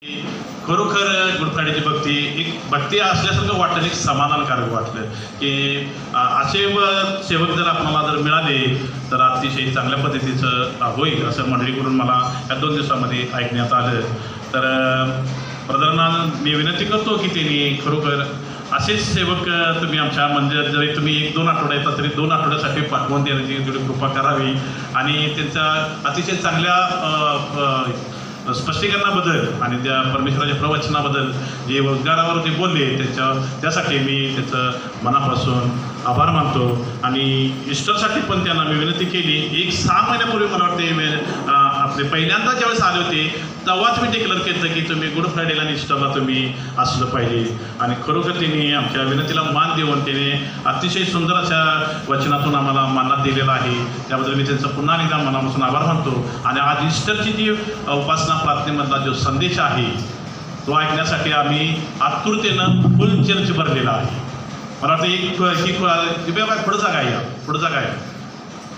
खरोखर गुड फ्रायडेची भक्ती एक भक्ती असल्यासारखं वाटलं, एक समाधानकारक वाटलं की असे सेवक जर आपल्याला जर मिळाले तर अतिशय चांगल्या पद्धतीचं होईल असं मंडळीकडून मला या 2 दिवसामध्ये ऐकण्यात आलं. तर प्रधानांना मी विनंती करतो की त्यांनी खरोखर असेच सेवक तुम्ही आमच्या मंदिरात जरी तुम्ही 1-2 आठवडे येतात तरी 2 आठवड्यासाठी पाठवून देण्याची थोडी कृपा करावी आणि त्यांच्या अतिशय चांगल्या स्पष्टीकरणाबद्दल आणि त्या परमेश्वराच्या प्रवचनाबद्दल जे उद्गारावर ते बोलले त्यासाठी मी त्याचं मनापासून आभार मानतो. आणि ईस्टरसाठी पण त्यांना मी विनंती केली. 6 महिन्यापूर्वी मला वाटते आपले पहिल्यांदा ज्यावेळेस आले होते तेव्हाच मी डिक्लेअर केलं की तुम्ही गुड फ्रायडेला आणि ईस्टरला तुम्ही असलं पाहिजे. आणि खरोखर त्यांनी आमच्या विनंतीला मान देऊन त्याने अतिशय सुंदर अशा वचनातून आम्हाला माननात दिलेला आहे. त्याबद्दल मी त्यांचा पुन्हा एकदा मनापासून आभार मानतो. आणि आज ईस्टरची जी उपासना प्रार्थनेमधला जो संदेश आहे तो ऐकण्यासाठी आम्ही आतुरतेनं फुल चर्च भरलेला आहे. मला वाटतं पुढं जागा आहे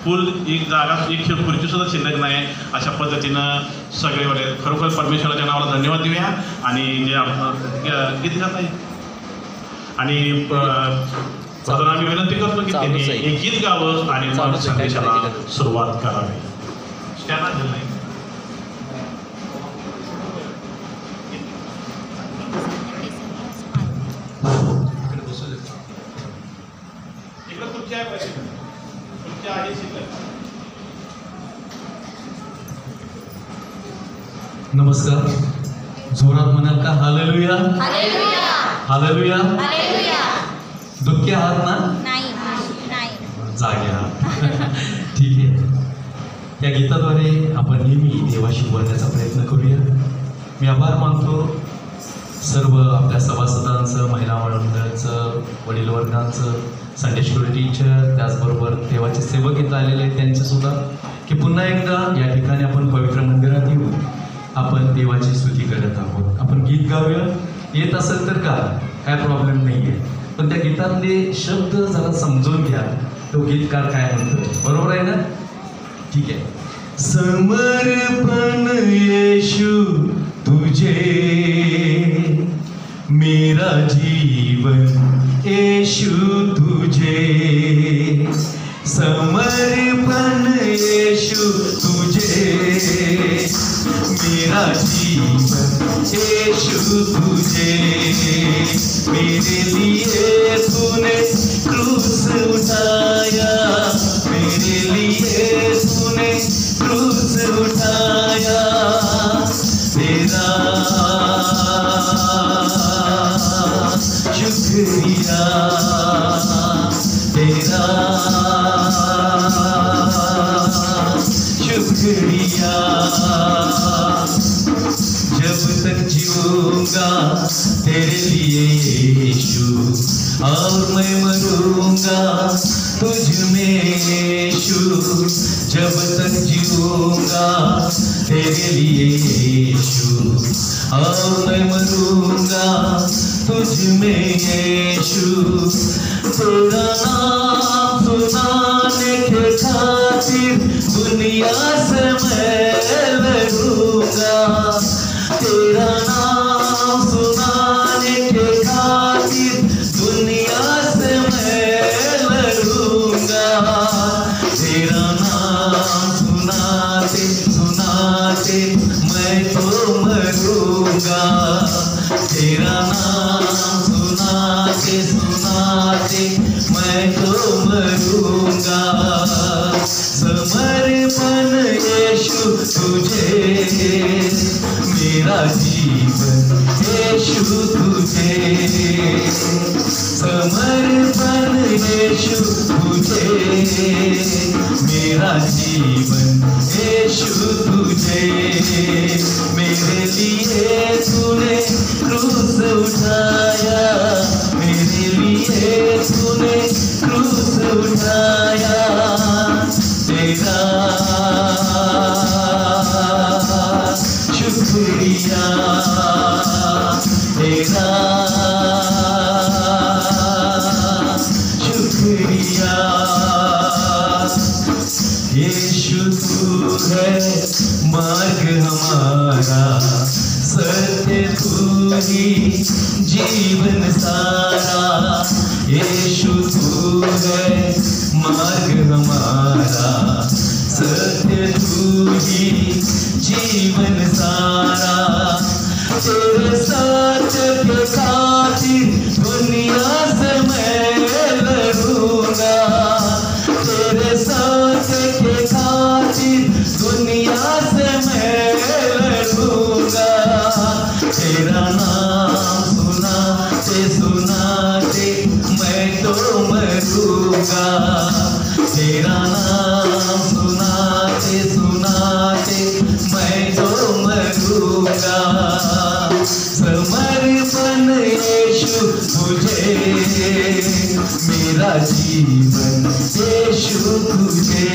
फुल एक जागा एक खुर्चीसुद्धा शिल्लक नाही. अशा पद्धतीनं सगळेवाले खरोखर परमेश्वराच्या नावाला धन्यवाद देऊया. आणि जे गीत गात आहे आणि प्रधान आम्ही विनंती करतो की त्यांनी एक गीत गावं आणि मग संदेशाला सुरुवात करावी. नमस्कार. जोरात म्हणाल का हालेलुया हालेलुया. दुःखी आहात ना? नाही जागे आहात. ठीक आहे. त्या गीताद्वारे आपण नेहमी देवाशी बोलण्याचा प्रयत्न करूया. मी आभार मानतो सर्व आपल्या सभासदांचं, महिला मंडळाचं, वडील वर्गांचं, संडे स्कूल टीचर, त्याचबरोबर देवाचे सेवक इथं आलेले आहेत त्यांचेसुद्धा, की पुन्हा एकदा या ठिकाणी आपण पवित्र मंदिरात येऊन आपण देवाची स्तुती करत आहोत. आपण गीत गाऊया. येत असेल तर काय प्रॉब्लेम नाही आहे. पण त्या गीतातले शब्द जरा समजून घ्या. तो गीतकार काय म्हणतो, बरोबर आहे ना? ठीक आहे. समर्पण येशू तुझे, मेरा जीवन येशू तुझे, समर्पण येशू तुझे, मेरा जीवन येशू तुझे, मेरे लिए तूने क्रूस उठाया, मेरे लिए तूने क्रूस उठाया, तेरा शुक्रिया, तेरा शुक्रिया. जब तक जीऊंगा तेरे लिए यीशु, और मैं मरूंगा तुझ में यीशु. जब तक जीऊंगा तेरे लिए यीशु, और मैं मरूंगा तुझ में यीशु. तेरा नाम सुनाने के खातिर दुनिया से मैं लड़ूंगा, तेरा नाम सुनाने के खातिर दुनिया से मैं लड़ूंगा. तेरा नाम सुनाते सुनाते मैं तो मरूंगा, तेरा नाम सुनाते सुनाते मैं तो मरूंगा. समर्पण येशू तुझे, मेरा जीवन येशू तुझे, समर्पण येशू तुझे, मेरा जीवन येशू तुझे, मेरे लिए तूने क्रूस उठाया, मेरे लिए तूने क्रूस उठाया, तेरा शुक्रिया, तेरा शुक्रिया. यीशु तू है मार्ग हमारा, सत्य तू ही जीवन सारा, यीशु तू है मार्ग हमारा, सत्य तू ही जीवन सारा। तेरे साथ के खातिर दुनिया से मैं लड़ूंगा, तेरे साथ के खातिर दुनिया से मैं लड़ूंगा। तेरा नाम सुनाते सुनाते मैं तो मरूंगा, तेरा नाम सुनाते सुनाते मैं तो मरूंगा। समर्पण यीशु तुझे, मेरा जीवन यीशु तुझे,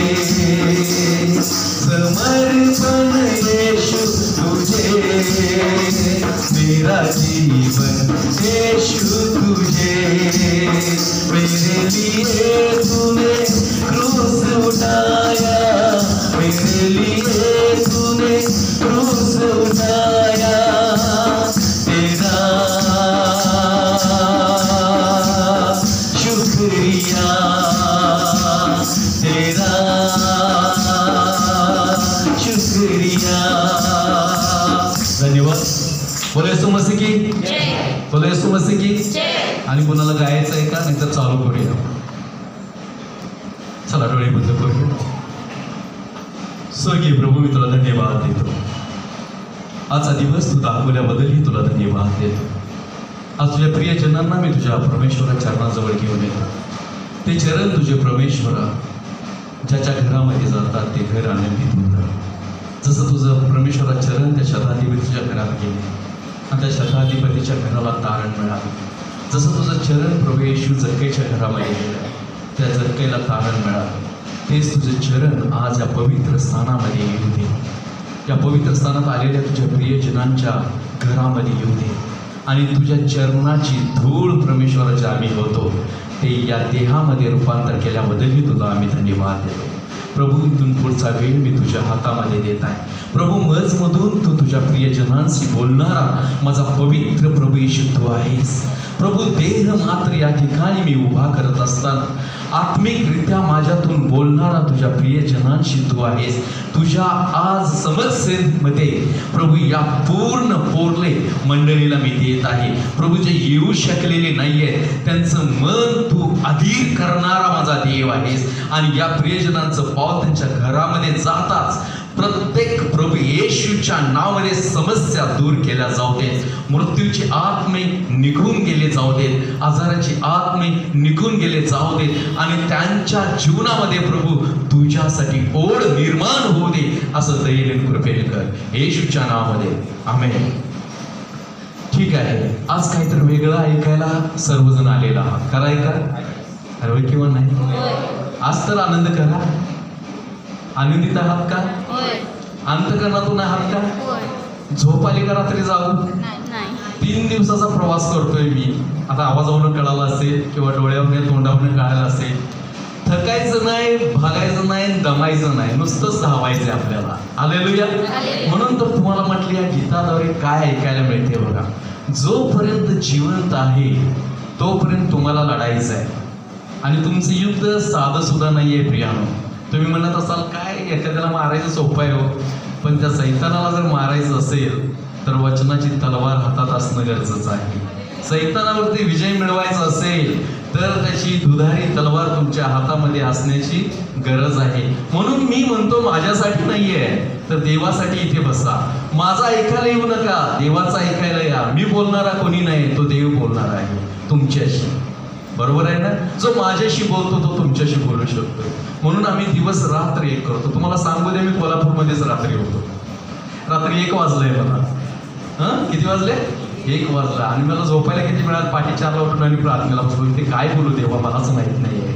समर्पण यीशु तुझे, मेरा जीवन यीशु तुझे। मेरे लिए तूने क्रूस उठाया, मेरे लिए तूने क्रूस उठाया, तेरा शुक्रिया, तेरा शुक्रिया। धन्यवाद। बोले येशू मसीह की, बोले येशू मसीह की। आणि कोणाला गायचं आहे का, नाही तर चालू करूया। चला डोळे बंद करूया। स्वर्गीय प्रभू, मी तुला धन्यवाद देतो। आजचा दिवस तू दाखवल्याबद्दलही तुला धन्यवाद देतो। आज तुझ्या प्रियजनांना मी तुझ्या परमेश्वरा चरणाजवळ घेऊन येतो। ते चरण तुझे परमेश्वरा ज्याच्या घरामध्ये जातात ते घर आनंदित होतं। जसं तुझं परमेश्वरा चरण त्या शताधिपतीच्या घरात गेले आणि त्या शताधिपतीच्या घराला तारण मिळालं, जसं तुझं चरण प्रभू येशू जक्कईच्या घरामध्ये गेलं, त्या जक्कईला तारण मिळालं, तेच तुझे चरण आज या पवित्र स्थानामध्ये येऊ दे। या पवित्र स्थानात आलेल्या तुझ्या प्रियजनांच्या घरामध्ये येऊ दे आणि तुझ्या चरणाची धूळ परमेश्वराच्या आम्ही होतो ते या देहामध्ये रूपांतर केल्याबद्दलही तुला आम्ही धन्यवाद देतो। प्रभू, इथून पुढचा वेळ मी तुझ्या हातामध्ये देत आहे। प्रभू, मजमधून तू तुझ्या प्रियजनांशी बोलणारा माझा पवित्र प्रभू येशू तू आहेस। प्रभू, देह मात्र या ठिकाणी मी उभा करत असताना आत्मिकरित्या माझ्यातून बोलणारा तुझ्या प्रियजनांशी तू आहेस। तुझ्या आज समस्येमध्ये प्रभू या पूर्ण पोरले मंडळीला मी देत आहे। प्रभू, जे येऊ शकलेले नाही आहेत त्यांचं मन तू अधीर करणारा माझा देव आहेस आणि या प्रियजनांचं पाव त्यांच्या घरामध्ये जाताच प्रत्येक प्रभू येशूच्या नावाने समस्या दूर केल्या जाऊ देत, मृत्यूचे आत्मे निघून गेले जाऊ देत, आजाराचे आत्मे निघून गेले जाऊ देत आणि त्यांच्या जीवनामध्ये प्रभू तुझ्यासाठी ओढ निर्माण होऊ दे, असं दयेने कृपेने कर येशूच्या नावामध्ये, आमेन। ठीक आहे, आज काहीतरी वेगळं ऐकायला सर्वजण आलेला आहात, कराय का? अरे किंवा नाही? आज तर आनंद करा। आनंदित आहात का? अंतकरणातून आहात का? झोप आली का रात्री जाऊ? 3 दिवसाचा प्रवास करतोय मी। आता आवाजावरून कळाला असेल किंवा डोळ्यावरून तोंडावरून कळायला असेल। थकायचं नाही, भागायचं नाही, दमायचं नाही, नुसतंच धावायचं आपल्याला। हालेलुया। म्हणून तर तुम्हाला म्हटले या गीताद्वारे काय ऐकायला मिळते बघा, जोपर्यंत जिवंत आहे तोपर्यंत तुम्हाला लढायचं आहे आणि तुमचं युद्ध साधं सुद्धा नाहीये प्रियानो। तुम्ही म्हणत असाल काय एखाद्याला मारायचं सोपं आहे हो, पण त्या सैतानाला जर मारायचं असेल तर वचनाची तलवार हातात असणं गरजेचं आहे। सैतानावरती विजय मिळवायचा असेल तर त्याची दुधारी तलवार तुमच्या हातामध्ये असण्याची गरज आहे। म्हणून मी म्हणतो माझ्यासाठी नाहीये तर देवासाठी इथे बसा, माझा ऐकायला येऊ नका, देवाचा ऐकायला या। मी बोलणारा कोणी नाही, तो देव बोलणार आहे तुमच्याशी, बरोबर आहे ना? जो माझ्याशी बोलतो तो तुमच्याशी बोलू शकतो। म्हणून आम्ही दिवस रात्र एक करतो। तुम्हाला सांगू दे, मी कोल्हापूरमध्येच रात्री होतो, रात्री 1 वाजलंय मला। किती वाजले? 1 वाजला आणि मला झोपायला किती वेळात? 4:30ला उठून आणि प्रार्थनेला बसलो। ते काय बोलू देवा मलाच माहित नाहीये,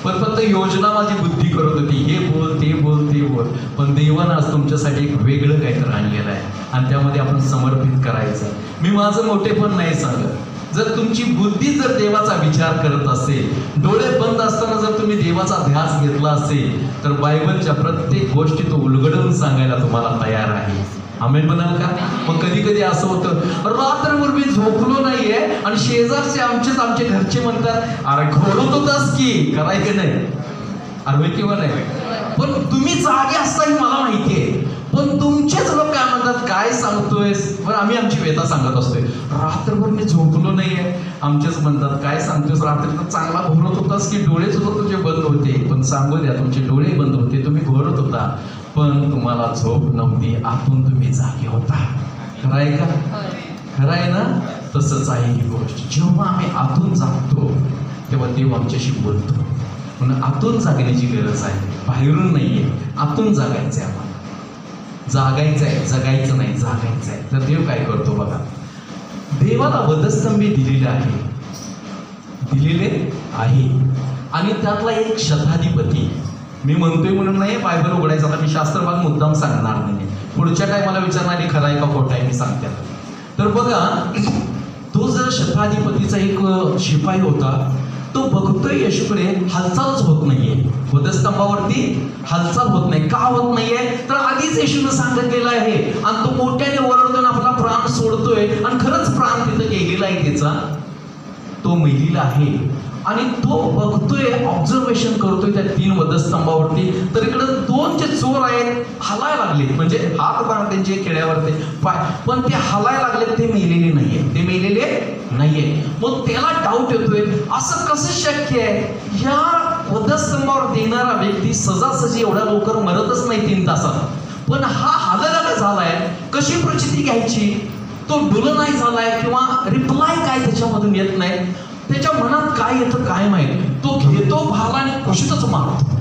पण फक्त योजना माझी बुद्धी करत होती, हे बोल ते बोल ते बोल। पण देवानं आज तुमच्यासाठी एक वेगळं काहीतरी आणलेलं आहे आणि त्यामध्ये आपण समर्पित करायचं। मी माझं मोठेपण नाही सांगत, जर तुमची बुद्धी जर देवाचा विचार करत असेल, डोळे बंद असताना जर तुम्ही देवाचा ध्यास घेतला असेल तर बायबलच्या प्रत्येक गोष्टी तो उलगडून सांगायला तुम्हाला तयार आहे। आमेन म्हणाल का? मग कधी कधी असं होतं, रात्रभर मी झोपलो नाहीये आणि शेजारचे आमचे घरचे म्हणतात, अरे घोडत होतास की, करायचं नाही, अरे किंवा नाही. पण तुम्ही जागे असता ही मला माहितीये, पण तुमचेच लोक काय म्हणतात, काय सांगतोय. बरं, आम्ही आमची वेदना सांगत असतोय, रात्रभर मी झोपलो नाहीये. आमचेच म्हणतात, काय सांगतोय, रात्री तर चांगला घोरत होतास की, डोळे सुद्धा तुझे बंद होते. पण सांगू द्या, तुमचे डोळे बंद होते, तुम्ही घोरत होता, पण तुम्हाला झोप नव्हती, आतून तुम्ही जागे होता. खरं आहे का? खरं आहे ना? तसंच आहे ही गोष्ट. जेव्हा आम्ही आतून जागतो तेव्हा देव आमच्याशी बोलतो. म्हणून आतून जागण्याची गरज आहे, बाहेरून नाहीये, आतून जागायचं आहे. आम्हाला जागायचं आहे, जगायचं नाही, जागायचं आहे. तर देव काय करतो बघा, देवाला वधस्तंभी दिलेले आहे आणि त्यातला एक शताधिपती. मी म्हणतोय म्हणून नाही बायबल उघडायचं, आता मी शास्त्रभाग मुद्दाम सांगणार नाही, पुढच्या काय मला विचारणार खरं आहे का खोटं आहे मी सांगते. तर बघा, तो जर शताधिपतीचा एक शिपाई होता, तो बघतोय येशूकडे, हालचालच होत नाहीये, वधस्तंभावरती हालचाल होत नाही. का होत नाहीये? तर आधीच येशूनं सांगितलेलं आहे. आणि तो मोठ्याने ओरडून आपला प्राण सोडतोय आणि खरंच प्राण तिथं गेलेला आहे त्याचा, तो मेलेला आहे. आणि तो बघतोय, ऑब्झर्वेशन करतोय त्या 3 वधस्तंभावरती. तर इकडे 2 जे चोर आहेत हलायला लागले, म्हणजे हात बांध त्यांचे खेड्यावरती पाय, पण ते हलायला लागले, ते मेलेले नाहीये. मग त्याला डाऊट येतोय, असं कसं शक्य आहे? या वधस्तंभावर देणारा व्यक्ती सजासजी एवढ्या लवकर मरतच नाही 3 तासात, पण हा हालला झालाय, कशी प्रचिती घ्यायची? तो डुल नाही झालाय किंवा रिप्लाय काय त्याच्यामधून येत नाही. त्याच्या मनात काय येतं काय माहित, तो घेतो भाला आणि कुशीतच मारतो.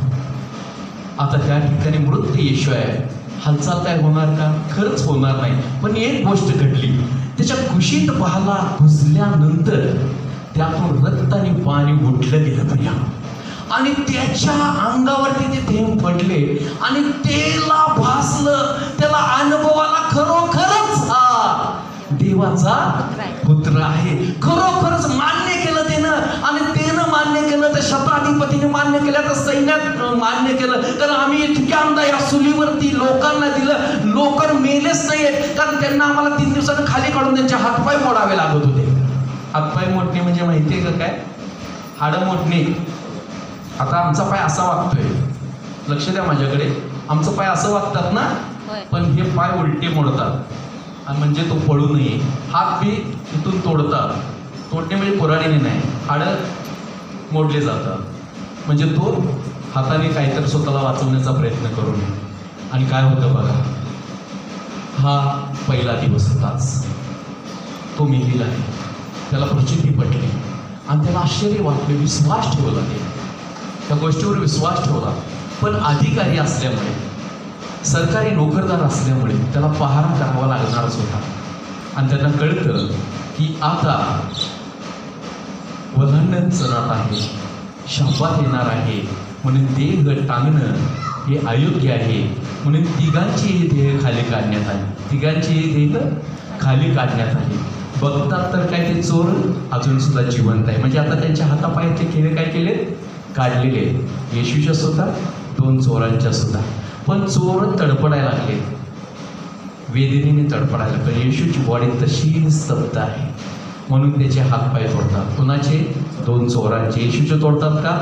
आता त्या ठिकाणी मृत्यू येशू आहे, हालचाल काय होणार का? खरंच होणार नाही. पण एक गोष्ट घडली, त्याच्या कुशीत भाला घुसल्यानंतर त्यातून रक्त आणि पाणी उठलं गेलं प्रिया, आणि त्याच्या अंगावरती ते थेंब पडले आणि त्याला भासलं, त्याला अनुभवाला खरोखरच हा देवाचा पुत्र आहे. खरोखरच मान्य केलं त्यानं, आणि त्यानं मान्य केलं, त्या शताधिपतीने मान्य केलं, तर सैन्यात मान्य केलं. कारण आम्ही इतक्यांदा या सुलीवरती लोकांना दिलं, लोक मेलेच नाहीत, कारण त्यांना आम्हाला 3 दिवसानं खाली काढून त्यांचे हातपाय मोडावे लागत होते. हातपाय मोडणे म्हणजे माहितीये का काय? हाडं मोडणे. आता आमचा पाय असा वागतोय, लक्ष द्या माझ्याकडे, आमचं पाय असं वागतात ना, पण हे पाय उलटे मोडतात, आणि म्हणजे तो पळू नये. हात बी इथून तोडतात, तोडणे म्हणजे पुराणीने नाही, हाडं मोडले जातात, म्हणजे तो हाताने काहीतरी स्वतःला वाचवण्याचा प्रयत्न करू नये. आणि काय होतं बघा, हा पहिला दिवस होताच, तो मेलेला आहे, त्याला प्रचिती पडली आणि त्याला आश्चर्य वाटले, विश्वास ठेवला, त्या गोष्टीवर विश्वास ठेवला. पण अधिकारी असल्यामुळे, सरकारी नोकरदार असल्यामुळे त्याला पहारा करावा लागणारच होता. आणि त्यांना कळतं की आता वधान चढत आहे, शब्दात येणार आहे, म्हणून देह टांगणं हे अयोग्य आहे. म्हणून तिघांचीही देह खाली काढण्यात आली, तिघांचीही देह खाली काढण्यात आली. बघतात तर काय, ते चोर अजून सुद्धा जिवंत आहे. म्हणजे आता त्यांच्या हातापायाचे खेळ काय केले, काढलेले. येशूच्या सुद्धा, 2 चोरांच्या सुद्धा. पण चोर तडपडायला लागले, वेदनेने तडपडायला. पण येशूची बॉडी तशी स्तब्ध आहे, म्हणून त्याचे हातपाय तोडतात. कुणाचे? 2 चोरांचे. येशूचे तोडतात का?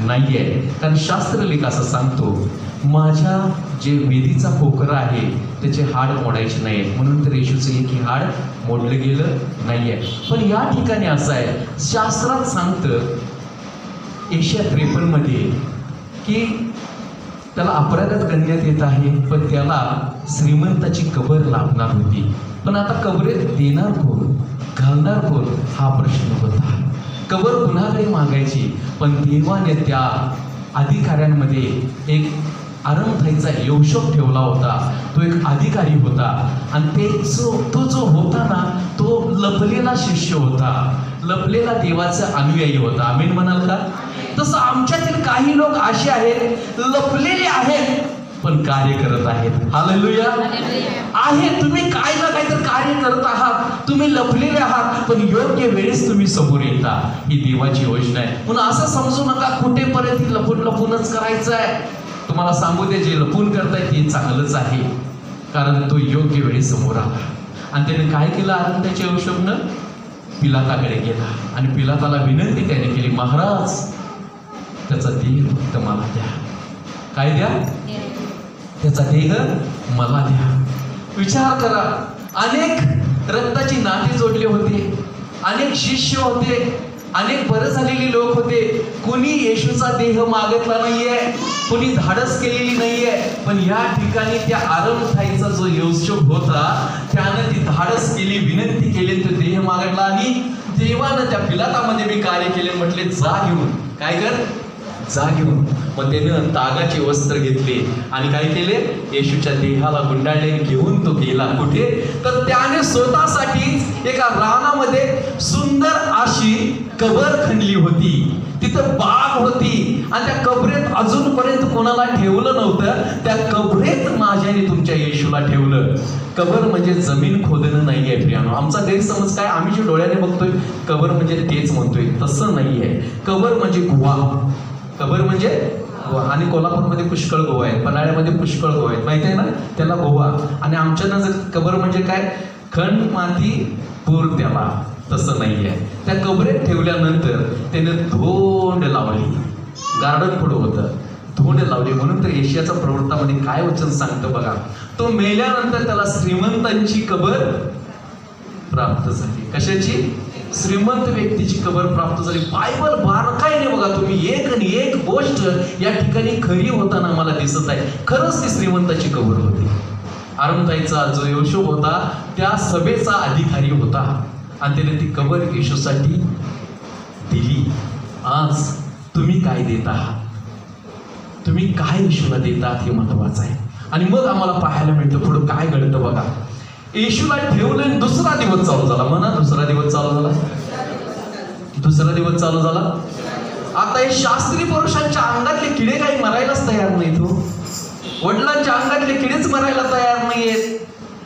नाही आहे. कारण शास्त्रलेख असं सांगतो, माझ्या जे वेदीचा कोकरा आहे त्याचे हाड मोडायचे नाही, म्हणून तर येशूचं एकही हाड मोडलं गेलं नाही आहे. पण या ठिकाणी असं आहे, शास्त्रात सांगतं एशिया 53 मध्ये की त्याला अपराधात गणण्यात येत आहे, पण त्याला श्रीमंताची कबर लाभणार होती. पण आता कबरेत देणार कोण, घालणार कोण, हा प्रश्न होता. कबर कुणालाही मागायची, पण देवाने त्या अधिकाऱ्यांमध्ये एक आरंथाईचा योशोब ठेवला होता. तो एक अधिकारी होता, आणि तो जो होता ना, तो लपलेला शिष्य होता, लपलेला देवाचा अनुयायी होता. आमीन म्हणाल का? तसं आमच्यातील काही लोक असे आहेत, लपलेले आहेत पण कार्य करत आहेत. हालेलुया आहे. तुम्ही काय ना काय तर कार्य करत आहात, तुम्ही लपलेले आहात, पण योग्य वेळेस तुम्ही समोर येता. ही देवाची योजना आहे. म्हणून असं समजू नका कुठेपर्यंत लपूनच करायचं आहे. तुम्हाला सांगू दे, जे लपून करताय ते चांगलंच आहे, कारण तो योग्य वेळी समोर आला. आणि त्याने काय केलं? आनंदाच्या हिशोबनं पिलाताकडे गेला आणि पिलाताला विनंती त्याने केली, महाराज त्याचा देह फक्त मला द्या. काय द्या? त्याचा देह मला द्या. विचार करा, अनेक रक्ताची नाती जोडले होते, अनेक शिष्य होते, अनेक बरं झालेली लोक होते. कुणी येशूचा देह मागितला नाहीये, कुणी धाडस केलेली नाहीये. पण या ठिकाणी त्या आरमथाईचा जो योशोब होता त्यानं ती धाडस केली, विनंती केली, तो देह मागितला आणि देवानं त्या पिलातामध्ये मी कार्य केले. म्हटले जा घेऊन. काय कर? जा घेऊन. मग त्यानं तागाचे वस्त्र घेतले आणि काय केले? येशूच्या देहाला गुंडाळले, घेऊन तो गेला. कुठे? तर त्याने स्वतःसाठीच एका रानामध्ये सुंदर अशी कबर खणली होती. तिथं बाग होती आणि त्या कबरेत अजूनपर्यंत कोणाला ठेवलं नव्हतं. त्या कबरेत माझ्याने तुमच्या येशूला ठेवलं. कबर म्हणजे जमीन खोदणं नाहीये प्रियानो. आमचा गैरसमज काय, आम्ही जे डोळ्याने बघतोय कबर म्हणजे तेच म्हणतोय, तसं नाहीये. कबर म्हणजे गुहा. कबर म्हणजे गोवा. आणि कोल्हापूरमध्ये पुष्कळ गोवा आहेत, पन्हाळ्यामध्ये पुष्कळ गोवा आहेत, माहिती आहे ना, त्याला गोवा. आणि आमच्या नजर कबर म्हणजे काय? खंड माती पूर त्याला. तसं नाही आहे. त्या कबरेत ठेवल्यानंतर त्याने धोंड लावली. गार्डन पुढं होतं, धोंड लावली. म्हणून तर येशयाच्या प्रवृत्तामध्ये काय वचन सांगतं बघा, तो मेल्यानंतर त्याला श्रीमंतांची कबर प्राप्त झाली. कशाची? श्रीमंत व्यक्तीची कबर प्राप्त झाली. बायबल बारकाईने बघा तुम्ही, एक आणि एक गोष्ट या ठिकाणी खरी होताना मला दिसत आहे. खरंच ती श्रीमंताची कबर होती. आरमताईचा जो योशोब होता त्या सभेचा अधिकारी होता आणि त्याने ती कबर येशूसाठी दिली. आज तुम्ही काय देत आहात? तुम्ही काय येशूला देतात हे महत्वाचं आहे. आणि मग आम्हाला पाहायला मिळतं पुढं काय घडतं बघा. येशूला ठेवलं आणि दुसरा दिवस चालू झाला. म्हणा, दुसरा दिवस चालू झाला. दुसरा दिवस चालू झाला. आता हे शास्त्री पुरुषांच्या अंगातले किडे काही मरायलाच तयार नाहीत. वडिलांच्या अंगातले किडेच मरायला तयार नाहीयेत.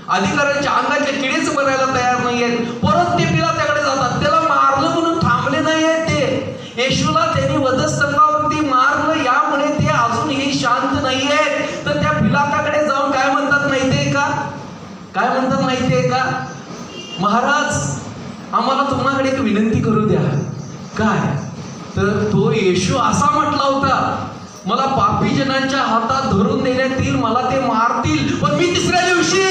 अधिकाऱ्यांच्या अंगातले किडेच मरायला तयार नाहीयेत. परत ते पिलाताकडे जातात. त्याला मारलं म्हणून थांबले नाहीयेत ते. येशूला त्यांनी वधस्तंभावरती मारलं, यामुळे ते अजूनही शांत नाहीयेत. तर त्या पिलाताकडे जाऊन काय म्हणतात माहितीये का? काय म्हणतात माहितीये का? महाराज, आम्हाला तुम्हाकडे एक विनंती करू द्या. काय? तर तो येशू असा म्हटला होता, मला पापी जनांच्या हातात धरून देण्यात येईल, मला ते मारतील, पण मी तिसऱ्या दिवशी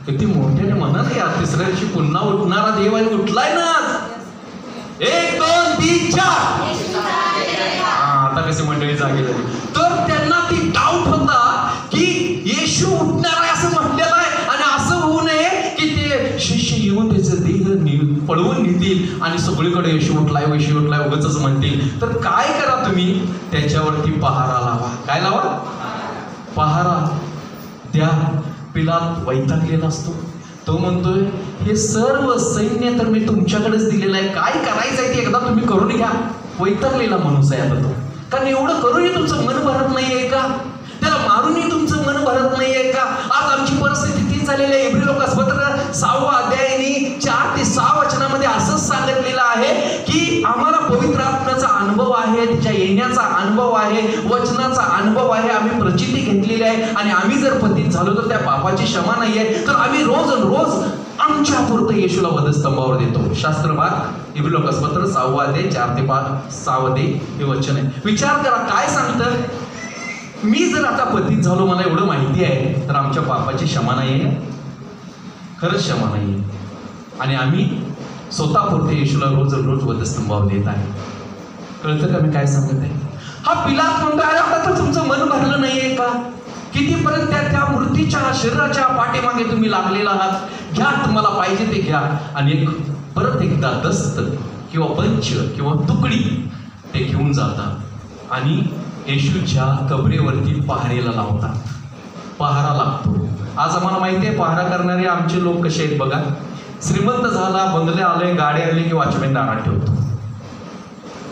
किती मोठ्याने म्हणा ना यार, तिसऱ्या दिवशी पुन्हा उठणारा देव आणि उठलाय ना. 1 2 3 4. आता कसे मंडळी जागे झाली. तर त्यांना ती डाऊट होता की येशू उठणार आहे असं म्हटलेलं आहे आणि असं होऊ नये की ते शिष्य येऊन त्याचे देह पळवून नेतील आणि सगळीकडे येशू उठलाय उगाचच म्हणतील. तर काय करा तुम्ही? त्याच्यावरती पहारा लावा. काय लावा? पहारा द्या. पिलात वैतागलेला असतो. तो म्हणतोय, हे सर्व सैन्य तर मी तुमच्याकडेच दिलेलं आहे, काय करायचंय ते एकदा तुम्ही करून घ्या. वैतागलेला माणूस आहे आता तो. कारण एवढं करूनही तुमचं मन भरत नाहीये का? त्याला मारूनही तुमचं मन भरत नाहीये का? आज आमची परिस्थिती ती झालेली आहे. इब्री लोकांपत्र 6व्या अध्यायाने 4 ते 6 वचनामध्ये असंच सांगितलेलं आहे की आम्हाला पवित्र आत्म्याचा अनुभव आहे, तिच्या येण्याचा अनुभव आहे, वचनाचा अनुभव आहे. आम्ही प्रचिती घेतलेली आहे आणि आम्ही जर पतित झालो तर त्या पापाची क्षमा नाहीये. तर आम्ही रोज आमच्या पुरतं येशूला वधस्तंभावर देतो. शास्त्र भाग इब्री लोकांपत्र 6वा अध्याय 4 ते 6 हे वचन आहे. विचार करा काय सांगतं. मी जर आता पतित झालो, मला एवढं माहिती आहे, तर आमच्या पापाची क्षमा नाहीये. खरंच क्षमा नाहीये. आणि आम्ही स्वतःपुरते येशूला रोज वधस्तंभावर देत आहे. कळतं का मी काय सांगत आहे? हा पिलात म्हणतो, अरे आता तर तुमचं मन भरलं नाहीये का? कितीपर्यंत त्या मूर्तीच्या शरीराच्या पाठीमागे तुम्ही लागलेला आहात. घ्या, तुम्हाला पाहिजे ते घ्या. आणि परत एकदा दस्त किंवा पंच किंवा तुकडी ते घेऊन जातात आणि येशूच्या कबरेवरती पहारेला लावतात. पहारा लागतो. आज आम्हाला माहिती आहे पहारा करणारे आमचे लोक कसे आहेत बघा. श्रीमंत झाला, बंगले आले, गाडी आली की वॉचमॅन दारात ठेवतो.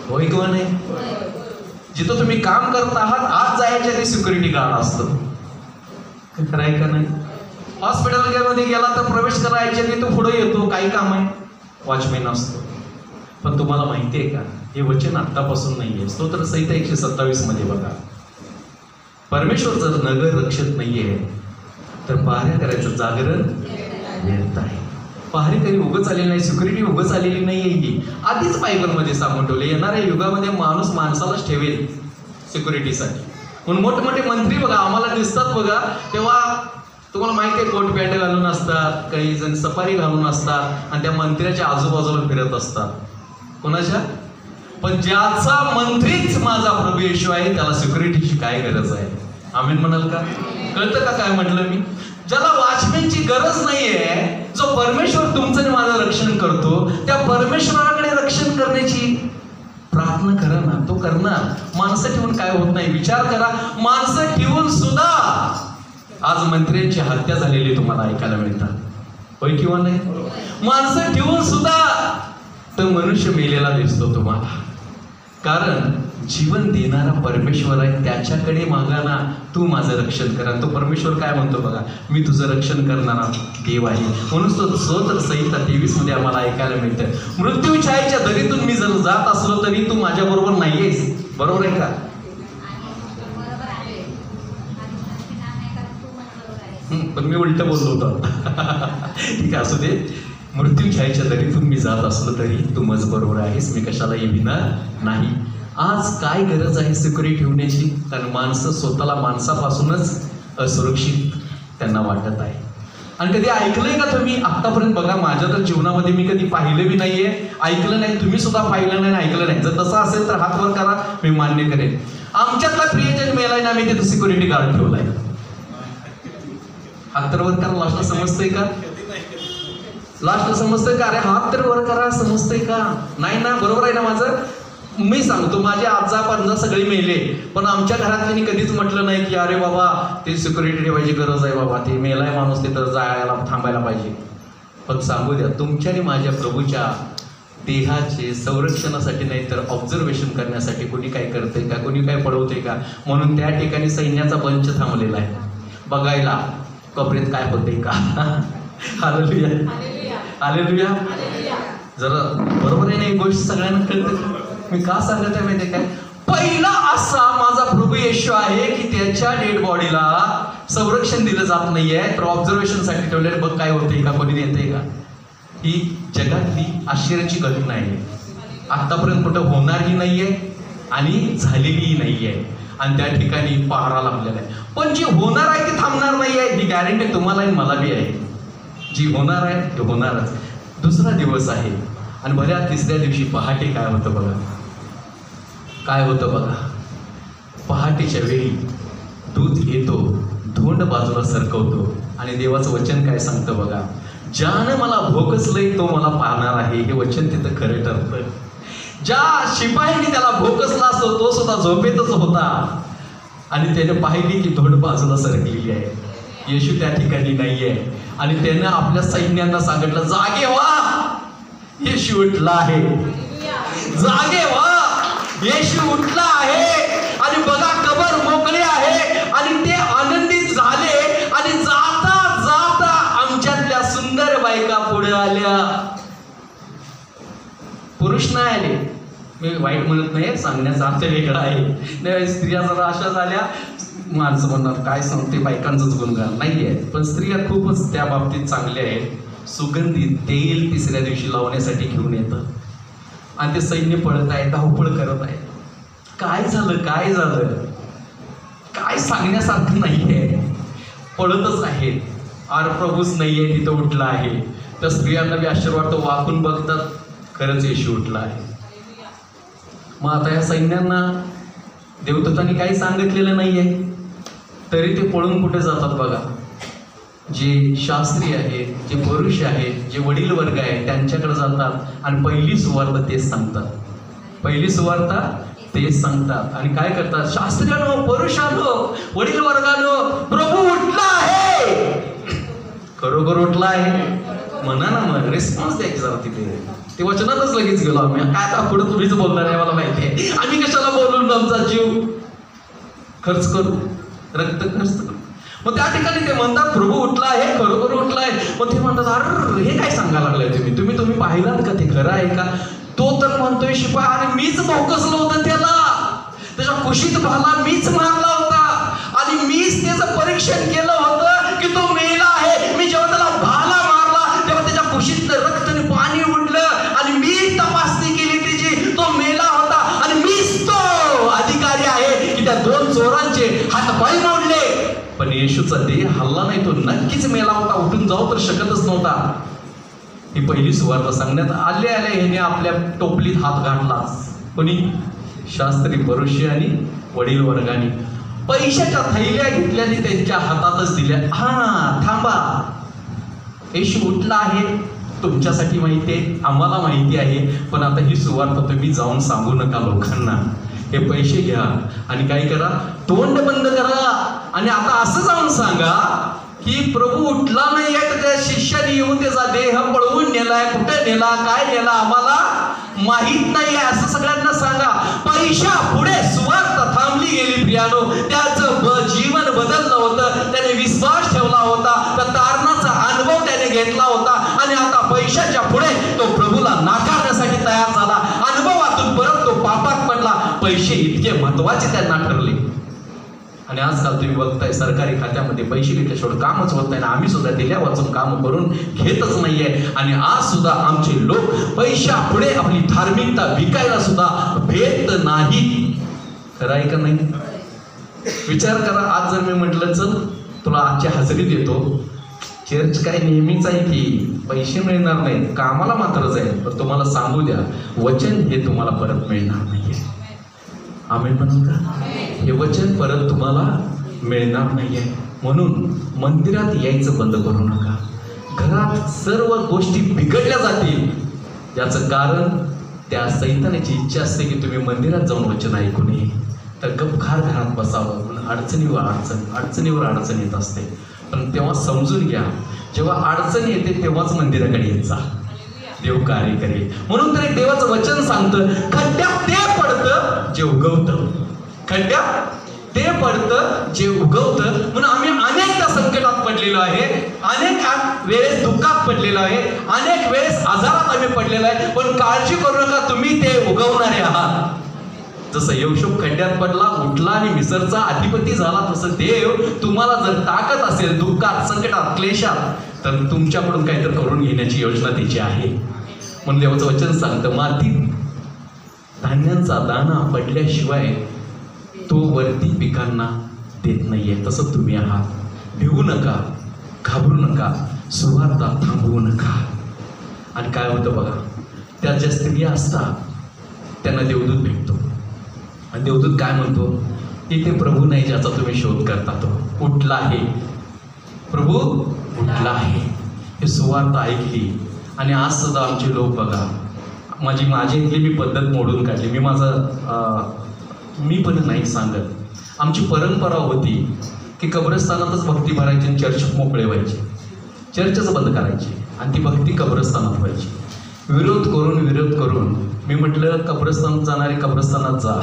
होय किंवा नाही? जिथं तुम्ही काम करत आहात आज जायच्या ते सिक्युरिटी गार्ड असतं. खरंय का नाही? हॉस्पिटल गेला तर प्रवेश करायच्या ते तो पुढे येतो, काही काम आहे, वॉचमॅन असतो. पण तुम्हाला माहिती आहे का, हे वचन आत्तापासून नाहीये. स्तोत्र संहिता 127 मध्ये बघा, परमेश्वर जर नगर रक्षत नाहीये तर पहाऱ्या करायचं जागरण व्यर्थ आहे. पहारेकरी उगच आलेली नाही, सिक्युरिटी उगच आलेली नाहीये. ही आधीच बायबलमध्ये सांगून ठेवले येणाऱ्या युगामध्ये माणूस माणसालाच ठेवेल सिक्युरिटीसाठी. म्हणून मोठमोठे मंत्री बघा आम्हाला दिसतात बघा, तेव्हा तुम्हाला माहिती आहे कोट पॅन्ट घालून असतात, काही जण सफारी घालून असतात आणि त्या मंत्र्याच्या आजूबाजूला फिरत असतात. कोणाच्या? पण ज्याचा मंत्रीच माझा प्रभू येशू आहे त्याला सिक्युरिटीची काय गरज आहे? आम्ही म्हणाल का? कळतं का काय म्हटलं मी? ज्याला वॉचमॅनची गरज नाहीये, जो परमेश्वर तुमचं आणि माझं रक्षण करतो, त्या परमेश्वराकडे रक्षण करण्याची प्रार्थना करा ना. तो करणार. माणसं ठेवून काय होत नाही. विचार करा, माणसं ठेवून सुद्धा आज मंत्र्यांची हत्या झालेली तुम्हाला ऐकायला मिळतात. होय किंवा नाही? माणसं ठेवून सुद्धा तो मनुष्य मेलेला दिसतो तुम्हाला. कारण जीवन देणारा परमेश्वर आहे, त्याच्याकडे मागा ना. तू माझं रक्षण करा. तो परमेश्वर काय म्हणतो बघा, मी तुझं रक्षण करणारा देव आहे. म्हणून तो स्तोत्र संहिता 23 मध्ये आम्हाला ऐकायला मिळतं, मृत्यू छायेच्या दरीतून मी जर जात असलो तरी तू माझ्या बरोबर नाहीयेस. बरोबर आहे का? पण मी उलट बोललो होतो. ठीक आहे, असू दे. मृत्यू छायेच्या दरीतून मी जात असलो तरी तू मज बरोबर आहेस, मी कशालाही भिणार नाही. आज काय गरज आहे सिक्युरिटी ठेवण्याची? कारण माणसं स्वतःला माणसापासूनच असुरक्षित त्यांना वाटत आहे. आणि कधी ऐकलंय का तुम्ही आतापर्यंत? बघा, माझ्या तर जीवनामध्ये मी कधी पाहिलं बी नाहीये, ऐकलं नाही. तुम्ही सुद्धा पाहिलं नाही, ऐकलं नाही. जर तसं असेल तर हात वर करा, मी मान्य करेन. आमच्यातला प्रियजन मेलाय ना, मी तिथं सिक्युरिटी गार्ड ठेवलाय. हात तर वर करा. लास्टला समजतंय का? लास्टला समजतंय का? अरे हात तर वर करा. समजतंय का? नाही ना? बरोबर आहे ना माझं? मी सांगतो, माझे आजा पंजा सगळे मेले, पण आमच्या घरातल्यांनी कधीच म्हटलं नाही की अरे बाबा ते सिक्युरिटी ठेवायची गरज आहे बाबा, ते मेलाय माणूस तिथं जायला थांबायला पाहिजे. पण सांगू द्या, तुमच्या आणि माझ्या प्रभूच्या देहाचे संरक्षणासाठी नाही तर ऑब्झर्वेशन करण्यासाठी कोणी काय करते का, कोणी काय पळवते का? म्हणून त्या ठिकाणी सैन्याचा बंच थांबलेला आहे बघायला कबरेत काय होते का. Hallelujah, hallelujah. जरा बरोबर आहे ना ही गोष्ट? सगळ्यांना कळते. मी का सांगत आहे माहिती काय? पहिला असा माझा प्रभू येशू आहे की त्याच्या डेड बॉडीला संरक्षण दिलं जात नाहीये, तर ऑब्झर्वेशनसाठी ठेवलेले. बघ काय होते का, कोणी येते का? ही जगातली आश्चर्याची घटना आहे. आतापर्यंत कुठं होणारही नाहीये आणि झालेलीही नाहीये. आणि त्या ठिकाणी पहारा लाभलेला आहे. पण जी होणार आहे ती थांबणार नाही आहे, ही गॅरंटी तुम्हाला आणि मला बी आहे. जी होणार आहे ते होणारच. दुसरा दिवस आहे आणि बऱ्या तिसऱ्या दिवशी पहाटे काय होतं बघा, काय होतं बघा. पहाटेच्या वेळी दूत येतो, धोंड बाजूला सरकवतो आणि देवाचं वचन काय सांगतं बघा, ज्यानं मला भोकसलंय तो मला पाहणार आहे. हे वचन तिथं खरं ठरतं. ज्या शिपाईने त्याला भोकसला असतो तो सुद्धा झोपेतच होता आणि त्याने पाहिली की धोंड बाजूला सरकलेली आहे. येशू त्या ठिकाणी नाहीये आणि त्यानं आपल्या सैन्यांना सांगितलं, जागे व्हा, येशू उठला आहे. जागे व्हा, येशू उठला आहे. आणि बघा कबर मोकळी आहे आणि ते आनंदित झाले. आणि जाता जाता आमच्यातल्या सुंदर बायका पुढे आल्या. पुरुष नाही आले. मी वाईट म्हणत नाही, सांगण्याचा अर्थ वेगळा आहे. स्त्रिया जरा अशा झाल्या, माणसं म्हणणार काय सांगते, बायकांचंच गुणगान नाहीये. पण स्त्रिया खूपच त्या बाबतीत चांगल्या आहेत. सुगंधित तेल तिसऱ्या दिवशी लावण्यासाठी घेऊन येतं आणि ते सैन्य पळत आहे, धावपळ करत आहे. काय झालं, काय झालं, काय सांगण्यासारखं नाहीये. पळतच आहेत. आर प्रभूच नाहीये, तिथं उठला आहे. त्या स्त्रियांना बी आश्चर्य वाटतं, वाकून बघतात, खरंच येशू उठला आहे. मग आता या सैन्यांना देवदूतांनी काही सांगितलेलं नाहीये, तरी ते पळून कुठे जातात बघा. जे शास्त्री आहेत, जे पुरुष आहेत, जे वडील वर्ग आहे त्यांच्याकडे जातात आणि पहिली सुवार्ता तेच सांगतात. पहिली सुवार्ता तेच सांगतात आणि काय करतात, शास्त्र्यानो, पुरुषांनो, वडील वर्गानो, प्रभू उठला आहे. खरोखर उठला आहे म्हणा ना. मग रिस्पॉन्स द्यायची जरा तिथे. ते वचनातच लगेच गेलो आम्ही. काय आता पुढे तुम्हीच बोलणार आहे मला माहिती आहे. आम्ही कशाला बोलून आमचा जीव खर्च करू, रक्त खर्च करू. मग त्या ठिकाणी ते म्हणतात प्रभू उठला आहे, खरोखर उठला आहे. मग ते म्हणतात, अरे हे काय सांगायला लागलाय तुम्ही पाहिलात का, ते खरं आहे का? तो तर म्हणतोय शिपाई, अरे मीच भोकसलो होतं त्याला, त्याच्या कुशीत भाला मीच मारला होता आणि आणि मीच त्याचं परीक्षण केलं होतं की तो मेला आहे. मी जेव्हा त्याला भाला मारला तेव्हा त्याच्या कुशीतलं रक्त आणि पाणी उडलं आणि मी तपासणी केली त्याची, तो मेला होता. आणि मीच तो अधिकारी आहे की त्या 2 चोरांचे हातपाय मोडले. पण येशूचा देह हल्ला नाही, तो नक्कीच मेला होता, उठून जाऊ तर शकतच नव्हता. ही पहिली सुवार्ता सांगण्यात आले ह्याने आपल्या टोपलीत हात घातला. कोणी? शास्त्री, फरीसी आणि वडील वर्गाने पैशाच्या थैल्या घेतल्याने त्यांच्या हातातच दिल्या. हा थांबा, येशू उठला आहे, तुमच्यासाठी माहिती आहे, आम्हाला माहिती आहे, पण आता ही सुवार्ता तुम्ही जाऊन सांगू नका लोकांना. हे पैसे घ्या आणि काय करा, तोंड बंद करा आणि आता असं जाऊन सांगा की प्रभू उठला नाही आहे, तर त्या शिष्याने येऊन त्याचा देह पळवून नेलाय. कुठे नेला, काय नेला आम्हाला माहित नाही आहे, असं सगळ्यांना सांगा. पैशा पुढे सुवार्ता थांबली गेली प्रियानो. त्याचं जीवन बदललं होतं, त्याने विश्वास ठेवला होता, त्या तारणाचा अनुभव त्याने घेतला होता आणि आता पैशाच्या पुढे तो प्रभूला नाकारण्यासाठी तयार झाला. अनुभवातून परत तो पापात पडला. पैसे इतके महत्वाचे त्यांना ठरले. आणि आजकाल तुम्ही बघताय सरकारी खात्यामध्ये पैसे घेतल्याशिवाय कामच होत नाही. आम्ही सुद्धा दिल्या वाचून काम करून घेतच नाहीये. आणि आज सुद्धा आमचे लोक पैशा पुढे आपली धार्मिकता विकायला सुद्धा भेट नाही. खरं आहे का नाही? विचार करा, आज जर मी म्हटलं चल तुला आजची हजेरी देतो, चर्च काय नेहमीच आहे की पैसे मिळणार नाही, कामाला मात्रच आहे, पण तुम्हाला सांगू द्या वचन हे तुम्हाला परत मिळणार नाहीये. आमेन म्हणून का? हे वचन परत तुम्हाला मिळणार नाहीये. म्हणून मंदिरात यायचं बंद करू नका. घरात सर्व गोष्टी बिघडल्या जातील, याचं कारण त्या सैतानाची इच्छा असते की तुम्ही मंदिरात जाऊन वचन ऐकू नये, तर गपखार घरात बसावं. म्हणून अडचणीवर अडचण येत असते. पण तेव्हा समजून घ्या, जेव्हा अडचण येते तेव्हाच मंदिराकडे येत जा, देव कार्य करेल. म्हणून तर एक देवाचं वचन सांगतं, खड्ड्यात ते पडतं जे उगवतं, खड्ड्यात ते पडतं जे उगवतं. म्हणून आम्ही अनेकदा संकटात पडलेलो आहे, अनेक वेळेस दुःखात पडलेलो आहे, अनेक वेळेस आजारात आम्ही पडलेलो आहे. पण काळजी करू नका, तुम्ही ते उगवणारे आहात. जसं यहोशू खड्ड्यात पडला, उठला आणि मिसरचा अधिपती झाला, तसं देव तुम्हाला जर ताकद असेल दुःखात, संकटात, क्लेशात, तर तुमच्याकडून काहीतरी करून घेण्याची योजना त्याची आहे. म्हणून देवाचं वचन सांगतं, मातीत धान्यांचा दाणा पडल्याशिवाय तो वरती पिकांना देत नाहीये, तसं तुम्ही आहात. भिवू नका, घाबरू नका, सुवार्ता थांबवू नका. आणि काय होतं बघा, त्या ज्या स्त्रिया असतात त्यांना देवदूत भेटतो आणि देवदूत काय म्हणतो, इथे प्रभू नाही ज्याचा तुम्ही शोध करता, तो उठला आहे, प्रभू उठला आहे. हे सुवार्ता ऐकली. आणि आज सुद्धा आमचे लोक बघा, माझी इथली मी पद्धत मोडून काढली. मी पण नाही सांगत, आमची परंपरा होती की कब्रस्तानातच भक्ती भरायची आणि चर्च मोकळे व्हायचे, चर्चच बंद करायची आणि ती भक्ती कब्रस्तानात व्हायची. विरोध करून मी म्हटलं, कब्रस्तानात जाणारे कब्रस्तानात जा,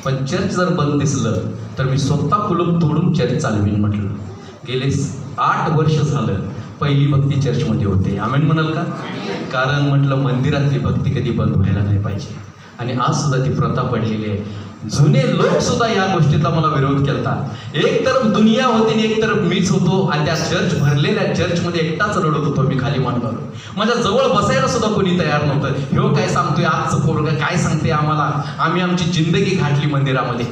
पण चर्च जर बंद दिसलं तर मी स्वतः कुलूप तोडून चर्च चालवीन म्हटलं. गेले 8 वर्ष झालं पहिली भक्ती चर्चमध्ये होते. आमेन म्हणाल का? कारण म्हटलं मंदिरातली भक्ती कधी बंद व्हायला नाही पाहिजे. आणि आज सुद्धा ती प्रथा पडलेली आहे. जुने लोक सुद्धा या गोष्टीचा मला विरोध केला. एक तरफ दुनिया होती आणि एक तरफ मीच होतो. आणि त्या चर्च भरलेल्या चर्चमध्ये एकटाच रडत होतो मी खाली मान घालून. माझ्या जवळ बसायला सुद्धा कोणी तयार नव्हतं. ह्यो काय सांगतोय, आजचं पोरगं काय सांगते आम्हाला, आम्ही आमची जिंदगी घातली मंदिरामध्ये,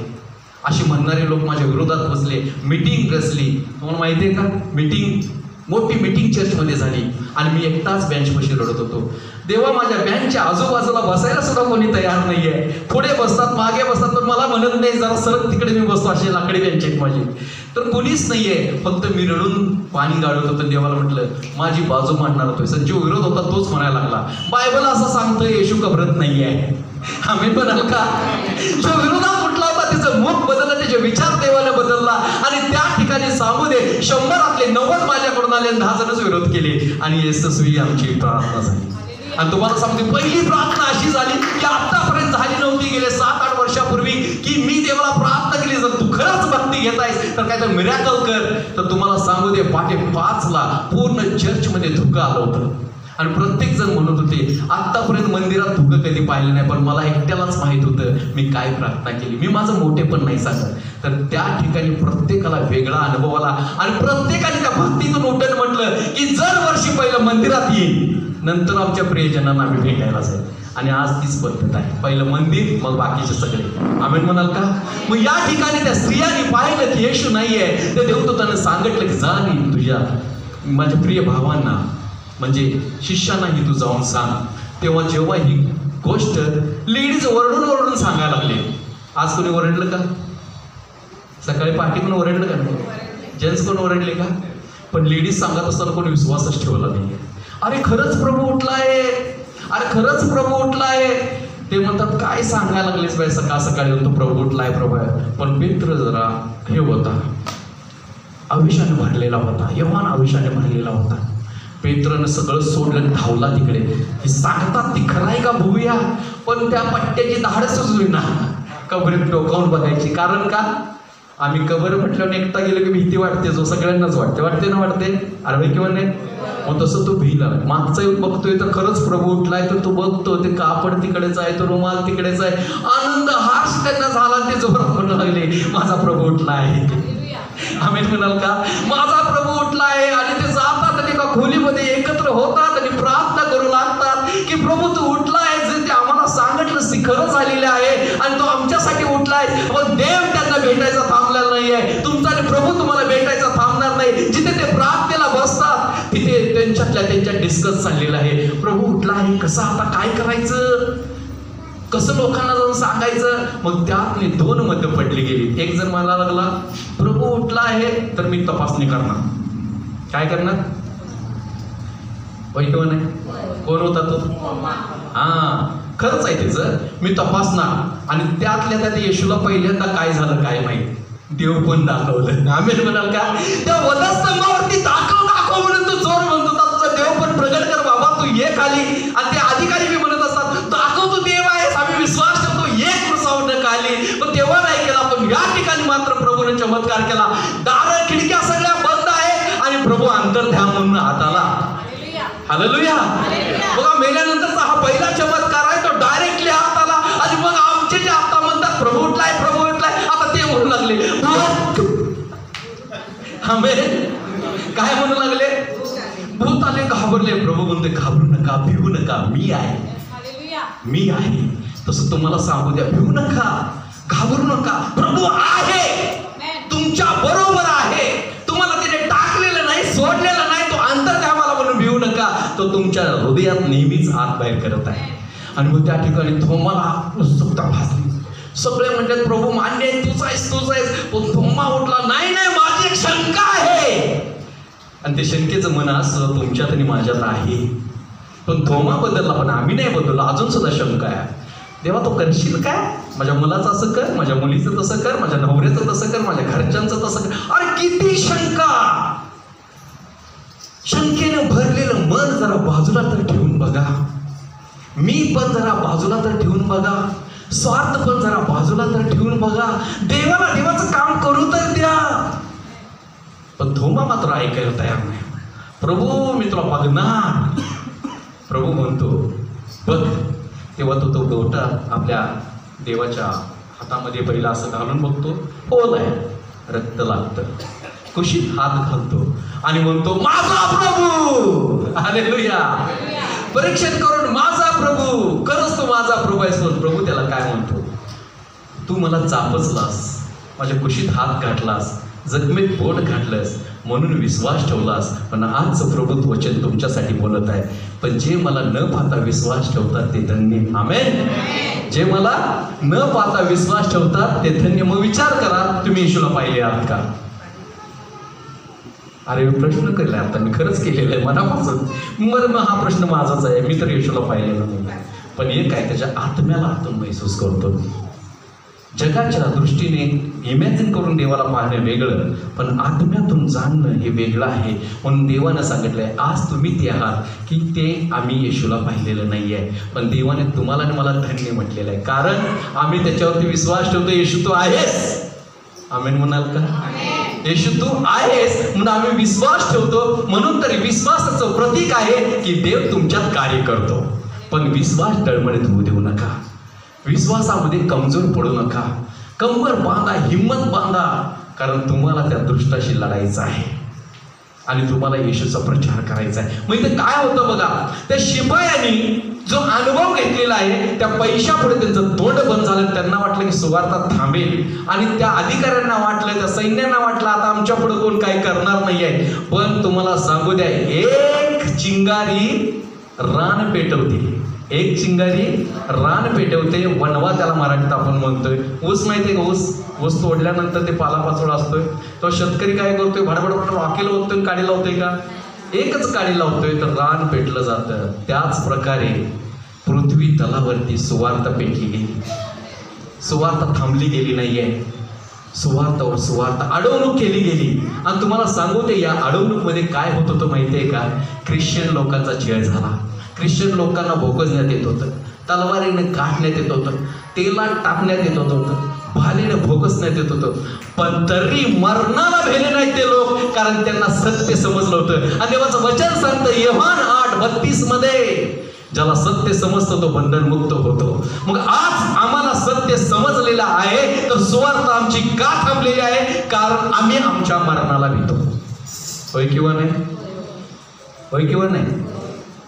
असे म्हणणारे लोक माझ्या विरोधात बसले. मीटिंग रचली, तुम्हाला माहिती आहे का, मोठी मीटिंग चर्चमध्ये झाली आणि मी एकटाच बेंचपाशी रडत होतो. देवा, माझ्या बेंचच्या आजूबाजूला बसायला सुद्धा कोणी तयार नाहीये. पुढे बसतात, मागे बसतात, पण मला म्हणत नाही जरा सरळ तिकडे मी बसतो, अशी लाकडी बेंच आहेत माझी. तर कोणीच नाहीये, फक्त मी रडून पाणी गाळत होतो. देवाला म्हटलं, माझी बाजू मांडणार होतोय. जो विरोध होता तोच म्हणायला लागला, बायबल असं सांगतोय येशू कबरत नाहीये. आम्ही म्हणाल का? जो विरोधात उठला होता त्याचं मुख बदललं, त्याचे विचार देवाला बदलला. आणि त्या ठिकाणी सांगू दे, 100 90 माझ्याकडून आले, 10 जणच विरोध केले आणि यशस्वी आमची प्रार्थना झाली. आणि तुम्हाला सांगते, पहिली प्रार्थना अशी झाली की आतापर्यंत झाली नव्हती गेले 7-8 वर्षापूर्वी, की मी देवाला प्रार्थना केली, जर तू खरंच भक्ती घेत आहेस तर काय तर मिरॅकल कर. तर तुम्हाला सांगू दे, 5:15 पूर्ण चर्चमध्ये धुकं आलं होतं. आणि प्रत्येक जण म्हणत होते आत्तापर्यंत मंदिरात धुकं कधी पाहिलं नाही, पण मला एकट्यालाच माहित होतं मी काय प्रार्थना केली. मी माझं मोठे पण नाही सांगत. तर त्या ठिकाणी प्रत्येकाला वेगळा अनुभव आला आणि प्रत्येकाने त्या भक्तीतून उठून म्हटलं की जर वर्षी पहिलं मंदिरात येईल, नंतर आमच्या प्रियजनांना आम्ही भेटायला जाईल. आणि आज तीच पद्धत आहे, पहिलं मंदिर मग बाकीचे सगळे. आमेन म्हणाल का? मग या ठिकाणी त्या स्त्रियांनी पाहिलं की येशू नाहीये. त्या देवदूतानं सांगितलं की जा नी तुझ्या माझ्या प्रिय भावांना म्हणजे शिष्यानाही तू जाऊन सांग. तेव्हा जेव्हा ही गोष्ट लेडीज ओरडून सांगायला लागले. आज कोणी ओरडलं का? सकाळी पहाटे कोण ओरडलं का नाही? जेंट्स कोण ओरडले का? पण लेडीज सांगत असताना कोणी विश्वासच ठेवला नाही. अरे खरंच प्रभू उठलाय, अरे खरंच प्रभू उठलाय. ते म्हणतात काय सांगायला लागलेस बाई सकाळ सकाळी तो प्रभू उठलाय प्रभू. पण पेत्र जरा हे होता, आवेशाने भरलेला होता, यव्हान आवेशाने भरलेला होता. पेत्रनं सगळं सोडलं, धावला तिकडे. हे सांगतात ती खरं आहे का बघूया. पण त्या पट्ट्याची धाडसच होईना कबरीत डोकावून बघायची. कारण का? आम्ही कबर म्हटल्यावर एकटा गेलो की भीती वाटते, जो सगळ्यांनाच वाटते ना वाटते. अरे किंवा नाही मग तसं तो भिला. मागचा येऊन बघतोय तर खरंच प्रभू उठलाय. तर तो बघतो ते कापड तिकडेच आहे, तो रुमाल तिकडेच आहे. आनंद हाच त्यांना झाला. ते जोरात म्हणू लागले माझा प्रभू उठला आहे. आम्ही म्हणाल का? माझा प्रभू उठला आहे. आणि ते जातात आणि एका खोलीमध्ये एकत्र होतात आणि प्रार्थना करू लागतात की प्रभू तू उठला आहे. जे ते आम्हाला सांगितलं ती खरं झालेलं आहे आणि तो आमच्यासाठी उठलाय. मग देव त्यांना भेटायचा थांबलेला नाहीये. तुमचा आणि प्रभू तुम्हाला भेटायचा थांबणार नाही. जिथे ते प्रार्थनेला बसतात तिथे त्यांच्यात डिस्कस चाललेला आहे. प्रभू उठला आहे, कसं आता काय करायचं, कसं लोकांना जाऊन सांगायचं. मग त्यातले दोन मत पडली गेली. एक जण म्हणायला लागला प्रभू उठला आहे तर मी तपासणी करणार. काय करणार? किंवा नाही? कोण होता तो? खरंच आहे त्याचं. मी तपासणार. आणि त्यातल्या त्यात येशूला पहिल्यांदा काय झालं काय माहिती, देव पण दाखवलं. आम्ही म्हणाल का? त्या वधस्तंभावरती दाखव म्हणून तो जोर म्हणतो तुझा देव पण प्रगट कर बाबा, तू ये खाली. आणि ते अधिकारी मी म्हणत असतात दाखव तू देव आहेस, आम्ही विश्वास ठेवतो, एक कृसावट खाली. पण तेव्हा नाही केला. पण या ठिकाणी मात्र प्रभूने चमत्कार केला. दारं खिडक्या सगळ्या बंद आहे आणि प्रभू अंतर्ध्यान म्हणून हात आला. हालेलुया. बघा मेल्यानंतरचा हा पहिला चमत्कार आहे. तो डायरेक्टली हात आला. आणि मग आमचे जे आता म्हणतात प्रभू उठलाय प्रभू उठलाय, आता ते म्हणू लागले काय म्हणू लागले? भूत आले, घाबरले. प्रभू म्हणते घाबरू नका, भिवू नका, मी आहे, मी आहे. तसं तुम्हाला सांगू द्या, भिवू नका, घाबरू नका. प्रभू आहे, तुमच्या बरोबर आहे. तुम्हाला तिने टाकलेलं नाही, सोडलेलं नाही. तो अंतर्धामाला म्हणून भिवू नका. तो तुमच्या हृदयात नेहमीच आत बाहेर करत आहे. आणि मग त्या ठिकाणी थोमाला उत्सुकता भासली. सगळे म्हणतात प्रभू मान्य आहे, तूच आहेस तूच आहेस. पण थोमा उठला, नाही नाही माझी एक शंका आहे. आणि ते शंकेचं मन असं तुमच्यात आणि माझ्यात आहे. पण थोमा बदलला पण आम्ही नाही बदललो. अजून सुद्धा शंका आहे. देवा तो करशील काय? माझ्या मुलाचं असं कर, माझ्या मुलीचं तसं कर, माझ्या नवऱ्याचं तसं कर, माझ्या घरच्यांचं तसं कर. अरे किती शंका. शंकेनं भरलेलं मन जरा बाजूला तर ठेवून बघा. मी पण जरा बाजूला तर ठेवून बघा. स्वार्थ पण जरा बाजूला तर ठेवून बघा. देवाला देवाचं काम करू तर द्या. पण थोमा मात्र ऐकायला तयार नाही. प्रभू मी तुला बघणार. प्रभू म्हणतो बघ. तेव्हा तो गोटा आपल्या देवाच्या हातामध्ये पहिला असं घालून बघतो. होल आहे, रक्त लागतं. कुशीत हात घालतो आणि म्हणतो माझा प्रभू. हालेलुया. परीक्षण करून माझा प्रभू. खरंच तो माझा प्रभू आहेस. प्रभू त्याला काय म्हणतो? तू मला चापचलास, माझ्या कुशीत हात घातलास, जखमीत बोट घातलंस, म्हणून विश्वास ठेवलास. पण आजचं प्रभू वचन तुमच्यासाठी बोलत आहे. पण जे मला न पाहता विश्वास ठेवतात ते धन्य. आमेन. जे मला न पाहता विश्वास ठेवतात ते धन्य. मग विचार करा, तुम्ही येशूला पाहिले आहात का? अरे प्रश्न केला आता मी, खरंच केलेला आहे मनापासून. मग हा प्रश्न माझाच आहे. मी तर येशूला पाहिलेला नाही. पण एक काय, त्याच्या आत्म्याला आतून महसूस करतो. जगाच्या दृष्टीने इमॅजिन करून देवाला पाहणं वेगळं, पण आत्म्यातून जाणणं हे वेगळं आहे. म्हणून देवानं सांगितलंय आज तुम्ही ते आहात की ते आम्ही येशूला पाहिलेलं नाही आहे. पण देवाने तुम्हाला आणि मला धन्य म्हटलेलं आहे. कारण आम्ही त्याच्यावरती विश्वास ठेवतो. येशू तो आहेस. आमेन म्हणाल का? येशू तू आहेस म्हणून आम्ही विश्वास ठेवतो. म्हणून तरी विश्वासाचं प्रतीक आहे की देव तुमच्यात कार्य करतो. पण विश्वास डळमळीत होऊ देऊ नका. विश्वासामध्ये कमजोर पडू नका. कंबर बांधा, हिंमत बांधा, कारण तुम्हाला त्या दृष्टाशी लढायचं आहे आणि तुम्हाला येशूचा प्रचार करायचा आहे. मग इथे काय होतं बघा, त्या शिपायांनी जो अनुभव घेतलेला आहे त्या पैशापुढे त्यांचं तोंड बंद झालं. त्यांना वाटलं की सुवार्ता थांबेल आणि त्या अधिकाऱ्यांना वाटलं, त्या सैन्यांना वाटलं आता आमच्या पुढे कोण काही करणार नाही आहे. पण तुम्हाला सांगू द्या, एक चिंगारी रान पेटवते. एक चिंगारी रान पेटवते. वणवा त्याला मराठीत आपण म्हणतोय. ऊस माहितीये का? ऊस तोडल्यानंतर ते पालापाचोळा असतोय, तो शेतकरी काय करतोय, भाडभड वाकेल होतोय, काडी लावतोय का? एकच काडी लावतोय तर रान पेटलं जातं. त्याच प्रकारे पृथ्वी तलावरती सुवार्ता पेटली गेली. सुवार्ता थांबली गेली नाहीये. सुवार्तावर सुवार्ता अडवणूक केली गेली. आणि तुम्हाला सांगू ते, या अडवणूकमध्ये काय होत होतं माहितीये का? ख्रिश्चन लोकांचा छळ झाला. ख्रिश्चन लोकांना भोकसण्यात येत होतं, तलवारीने काढण्यात येत होतं, तेलात टाकण्यात येत होतं, भालीने भोकसण्यात येत होतं. पण तरी मरणाला भेले नाहीत ते लोक, कारण त्यांना सत्य समजलं होतं. आणि देवाचं वचन सांगतं योहान 8:32 मध्ये, ज्याला सत्य समजतं तो बंधनमुक्त होतो. मग आज आम्हाला सत्य समजलेलं आहे तर सुवार्ता आमची का थांबलेली आहे? कारण आम्ही आमच्या मरणाला भीतो. होय किंवा नाही? होय किंवा नाही?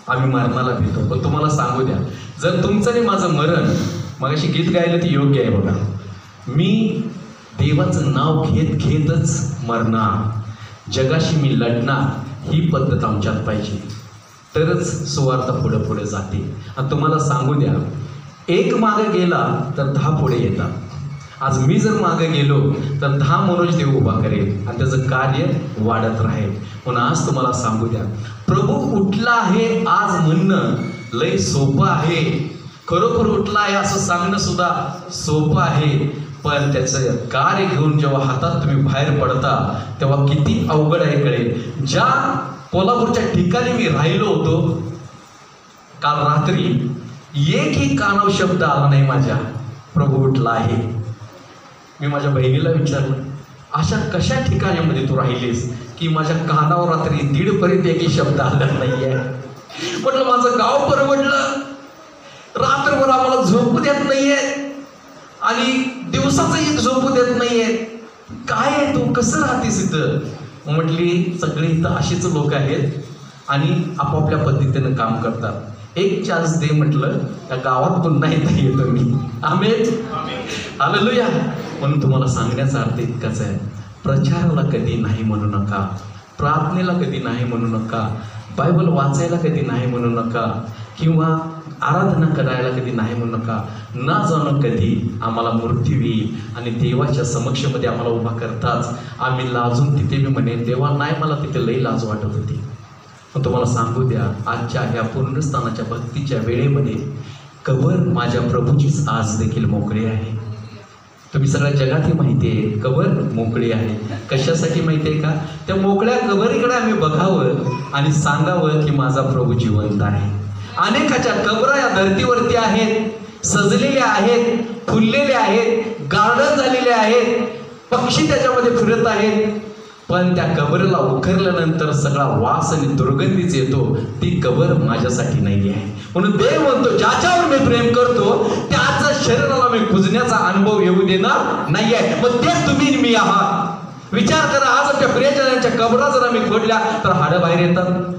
आम्ही मरणाला भीतो. पण तुम्हाला सांगू द्या, जर तुमचं आणि माझं मरण, मगाशी गीत गायलं ते योग्य आहे बघा, मी देवाचं नाव घेत घेतच मरणार, जगाशी मी लढणार, ही पद्धत आमच्यात पाहिजे. तरच सुवार्ता पुढे पुढे जाते. आणि तुम्हाला सांगू द्या, एक मागे गेला तर 10 पुढे येतात. आज मी जर मागे गेलो तर 10 मनुष्य देव उभा करेल आणि त्याचं कार्य वाढत राहील. म्हणून आज तुम्हाला सांगू द्या, प्रभू उठला आहे आज म्हणणं लय सोपं आहे. खरोखर उठला आहे असं सांगणं सुद्धा सोपं आहे. पण त्याचं कार्य घेऊन जेव्हा हातात तुम्ही बाहेर पडता तेव्हा किती अवघड आहे कळेल. ज्या कोल्हापूरच्या ठिकाणी मी राहिलो होतो काल रात्री, एकही कानावर शब्द आला नाही माझ्या, प्रभू उठला आहे. मी माझ्या बहिणीला विचारलं, अशा कशा ठिकाणामध्ये तू राहिलीस की माझ्या कानावर रात्री 1:30 एकही शब्द आला नाहीये? म्हटलं माझं गाव परवडलं, रात्रभर आम्हाला झोपू देत नाहीये आणि दिवसाचंही झोपू देत नाहीये. काय आहे तू, कसं राहतेस इथं? म्हटली सगळे इथं अशीच लोक आहेत आणि आपापल्या पद्धतीनं काम करतात. एक चान्स दे म्हटलं, त्या गावात पुन्हा येता येतो मी. आमेन, हालेलुया. म्हणून तुम्हाला सांगण्याचा अर्थ इतकाच आहे, प्रचाराला कधी नाही म्हणू नका, प्रार्थनेला कधी नाही म्हणू नका, बायबल वाचायला कधी नाही म्हणू नका, किंवा आराधना करायला कधी नाही म्हणू नका. ना जाणं कधी आम्हाला मृत्यू येईल आणि देवाच्या समक्षमध्ये आम्हाला उभा करताच आम्ही लाजून तिथे मी म्हणेन, देवा नाही, मला तिथे लई लाज वाटत होती. पण तुम्हाला सांगू द्या, आजच्या ह्या पूर्णस्थानाच्या भक्तीच्या वेळेमध्ये कबर माझ्या प्रभूचीच आज देखील मोकळी आहे. तुम्ही सगळ्या जगातही माहिती आहे, कबर मोकळी आहे. कशासाठी माहिती आहे का? त्या मोकळ्या कबरीकडे आम्ही बघावं आणि सांगावं की माझा प्रभू जिवंत आहे. अनेकाच्या कबरा या धर्तीवरती आहेत, सजलेल्या आहेत, फुललेल्या आहेत, गार्डन झालेले आहेत, पक्षी त्याच्यामध्ये फिरत आहेत. पण त्या कबरला उखरल्यानंतर सगळा वास आणि दुर्गंधीच येतो. ती कबर माझ्यासाठी नाही आहे. म्हणून देव म्हणतो, ज्याच्यावर मी प्रेम करतो त्याच्या शरीराला मी पुजण्याचा अनुभव येऊ देणार नाही आहे. मग तेच तुम्ही मी आहात. विचार करा, आज आपल्या प्रियजनांच्या कबरा जर आम्ही खोडल्या तर हाडं बाहेर येतात,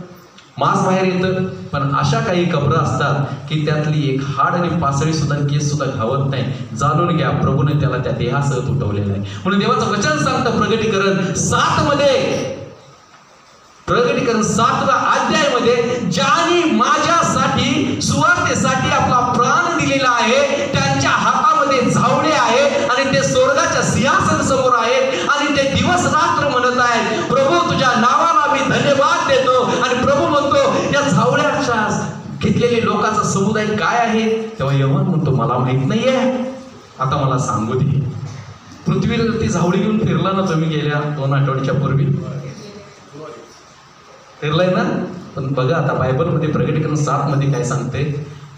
मांस बाहेर येतं. पण अशा काही कबरं असतात की त्यातली एक हाड आणि पासळी सुद्धा, केस सुद्धा घावत नाही. जाणून घ्या, प्रभूने त्याला त्या देहासह तुटवलेलं आहे. म्हणून देवाचं वचन सांगतं प्रगटीकरण 7 मध्ये, प्रगटीकरण 7व्या अध्यायामध्ये, ज्याने माझ्यासाठी सुवार्तेसाठी आपला प्राण दिलेला आहे त्यांच्या हातामध्ये झावळे आहे आणि ते स्वर्गाच्या सिंहासन समोर आहेत आणि ते दिवस रात्र म्हणत आहेत, प्रभू तुझ्या नावाला मी धन्यवाद देतो. आणि प्रभू म्हणतो, या झावळ्याच्या घेतलेले लोकांचा समुदाय काय आहे? तेव्हा योहान म्हणतो, मला माहित नाहीये. आता मला सांगू दे. पृथ्वीला ती झावळी घेऊन फिरला ना तुम्ही गेल्या 2 आठवड्याच्या पूर्वी, फिरलाय ना? पण बघा आता बायबलमध्ये प्रगटीकरण 7 मध्ये काय सांगते,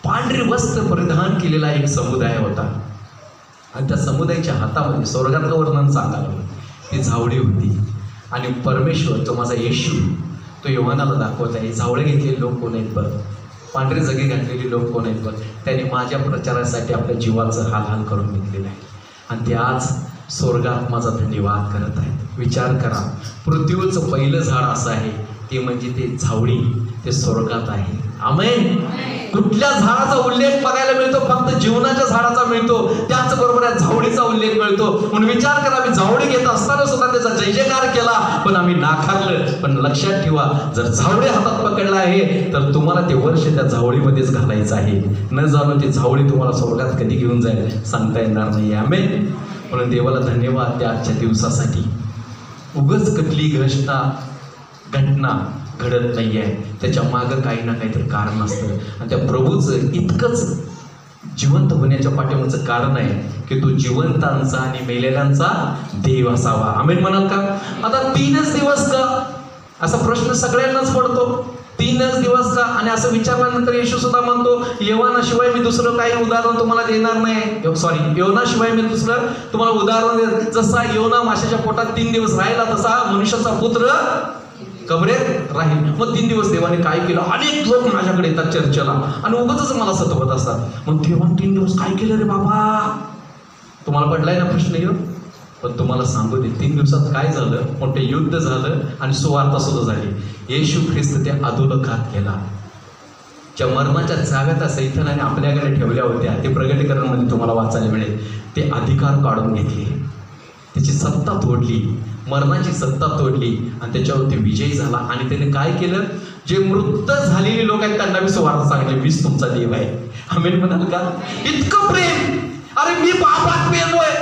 पांढरे वस्त्र परिधान केलेला एक समुदाय होता आणि त्या समुदायाच्या हातामध्ये स्वर्गातलं वर्णन सांगायला, ती झावळी होती. आणि परमेश्वर तो माझा येशू तो योहानाला दाखवत आहे, झावळे घेतलेले लोक कोण आहेत बघ, पांढरे जगे घातलेले लोक कोण आहेत बघ, त्यांनी माझ्या प्रचारासाठी आपल्या जीवाचं हाल करून घेतलेलं आहे. आणि ते आज स्वर्गात माझा धन्यवाद करत आहेत. विचार करा, पृथ्वीचं पहिलं झाड असं आहे ते म्हणजे ते झावळी, ते स्वर्गात आहे. आमेन. कुठल्या झाडाचा उल्लेख बघायला मिळतो? फक्त जीवनाच्या झाडाचा मिळतो. त्याचबरोबर या झावळीचा उल्लेख मिळतो. म्हणून विचार करा, आम्ही झावळी घेत असताना सुद्धा त्याचा जय जयकार केला, पण आम्ही नाकारलं. पण लक्षात ठेवा, जर झावळी हातात पकडला आहे तर तुम्हाला ते वर्ष त्या झावळीमध्येच घालायचं आहे. न जाणून ती झावळी तुम्हाला स्वर्गात कधी घेऊन जाईल सांगता येणार नाही. आमेन. म्हणून देवाला धन्यवाद त्या आजच्या दिवसासाठी. उगाच कुठली घटना घडत नाही आहे, त्याच्या मागं काही ना काहीतरी कारण असतं. आणि त्या प्रभूचं इतकंच जिवंत होण्याच्या पाठीमागचं कारण आहे की तो जिवंतांचा आणि मेलेल्यांचा देव असावा. आमेन म्हणाल का? आता 3च दिवस का, असा प्रश्न सगळ्यांनाच पडतो. 3च दिवस का? आणि असं विचारल्यानंतर येशू सुद्धा म्हणतो, योनाशिवाय मी दुसरं काही उदाहरण तुम्हाला देणार नाही. सॉरी, योनाशिवाय मी दुसरं तुम्हाला उदाहरण देणार. जसा योना माशाच्या पोटात 3 दिवस राहिला, तसा मनुष्याचा पुत्र कबरेत राहील. मग 3 दिवस देवाने काय केलं? अनेक लोक माझ्याकडे येतात चर्चेला आणि उगाचच मला सतवत असतात. मग देवाने 3 दिवस काय केलं रे बाबा? तुम्हाला पडलाय ना प्रश्न येऊन? पण तुम्हाला सांगू दे, 3 दिवसात काय झालं? मोठे युद्ध झालं आणि सुवार्ता सुद्धा झाली. येशू ख्रिस्त त्या अधोलोकात गेला. ज्या मर्माच्या जागा त्या सैतानाने आपल्याकडे ठेवल्या होत्या, ते प्रगटीकरणामध्ये तुम्हाला वाचायला मिळेल. ते अधिकार काढून घेतले, त्याची सत्ता तोडली, मरणाची सत्ता तोडली आणि त्याच्यावरती विजयी झाला. आणि त्याने काय केलं? जे मृत झालेली लोक आहेत त्यांना मी सुवार्ता सांगितली, मीच तुमचा देव आहे. आमेन म्हणाल का? इतकं प्रेम. अरे मी पापात पेलोय,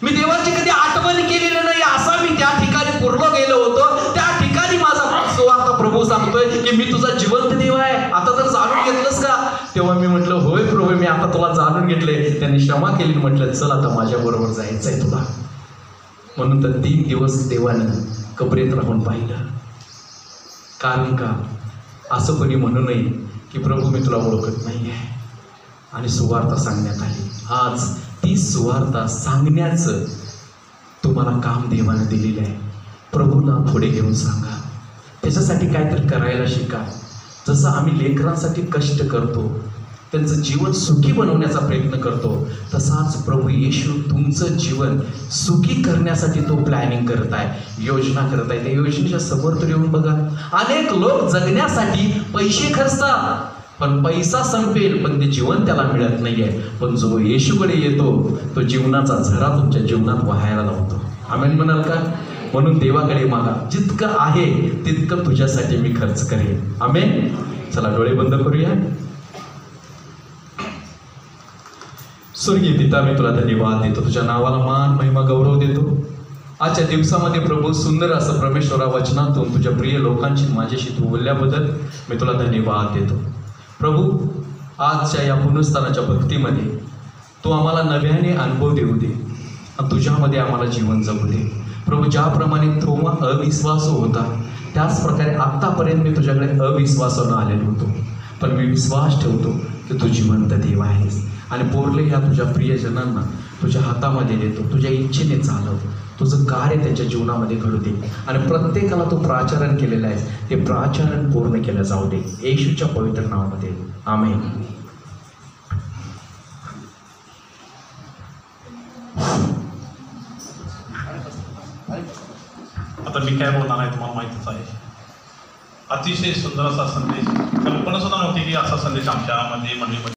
मी देवाची कधी आठवण केलेली नाही, असा मी त्या ठिकाणी पूर्ण गेलो होतो. त्या ठिकाणी माझा सुवार्ता प्रभू सांगतोय की मी तुझा जिवंत देव आहे. आता तर जाणून घेतलंस का? तेव्हा मी म्हटलं, होय प्रभू, मी आता तुला जाणून घेतले. त्यांनी क्षमा केली. म्हटलं, चल आता माझ्या बरोबर जायचंय तुला. म्हणून तर 3 दिवस देवानं कबरेत राहून पाहिलं. कारण का? असं कोणी म्हणू नये की प्रभू मी तुला ओळखत नाही आहे. आणि सुवार्ता सांगण्यात आली. आज ती सुवार्ता सांगण्याचं तुम्हाला काम देवानं दिलेलं आहे. प्रभूला पुढे घेऊन सांगा, त्याच्यासाठी काहीतरी करायला शिका. जसं आम्ही लेकरांसाठी कष्ट करतो, त्यांचं जीवन सुखी बनवण्याचा प्रयत्न करतो, तसाच प्रभू येशू तुमचं जीवन सुखी करण्यासाठी तो प्लॅनिंग करत आहे, योजना करत आहे. त्या योजनेच्या समोर तर येऊन बघा. अनेक लोक जगण्यासाठी पैसे खर्चतात, पण पैसा संपेल पण ते जीवन त्याला मिळत नाही आहे. पण जो येशूकडे येतो तो जीवनाचा झरा तुमच्या जीवनात वाहायला लावतो. आमेन म्हणाल का? म्हणून देवाकडे मागा, जितकं आहे तितकं तुझ्यासाठी मी खर्च करेन. आमेन. चला डोळे बंद करूया. स्वर्गीय पिता, मी तुला धन्यवाद देतो, तुझ्या नावाला मान महिमा गौरव देतो. आजच्या दिवसामध्ये प्रभू सुंदर असं परमेश्वरा वचनातून तुझ्या प्रिय लोकांची माझ्याशी तू बोलल्याबद्दल मी तुला धन्यवाद देतो. प्रभू, आजच्या या पुनरुत्थानाच्या भक्तीमध्ये तू आम्हाला नव्याने अनुभव देऊ दे आणि तुझ्यामध्ये आम्हाला जीवन जगू दे. प्रभू, ज्याप्रमाणे थोमा अविश्वासू होता त्याच प्रकारे आत्तापर्यंत मी तुझ्याकडे अविश्वासानं आलेलो होतो, पण मी विश्वास ठेवतो की तू जिवंत देव आहेस. आणि पोरले ह्या तुझ्या प्रियजनांना तुझ्या हातामध्ये देतो, तुझ्या इच्छेने चालव, तुझं कार्य त्यांच्या जीवनामध्ये घडू दे. आणि प्रत्येकाला तू प्राचारण केलेलं आहेस ते प्राचारण पूर्ण केलं जाऊ दे, येशूच्या पवित्र नावामध्ये. आमेन. आता मी काय बोलणार आहे तुम्हाला माहितीच आहे. अतिशय सुंदर असा संदेश, कल्पना सुद्धा नव्हती की असा संदेश आमच्या मंडळीमध्ये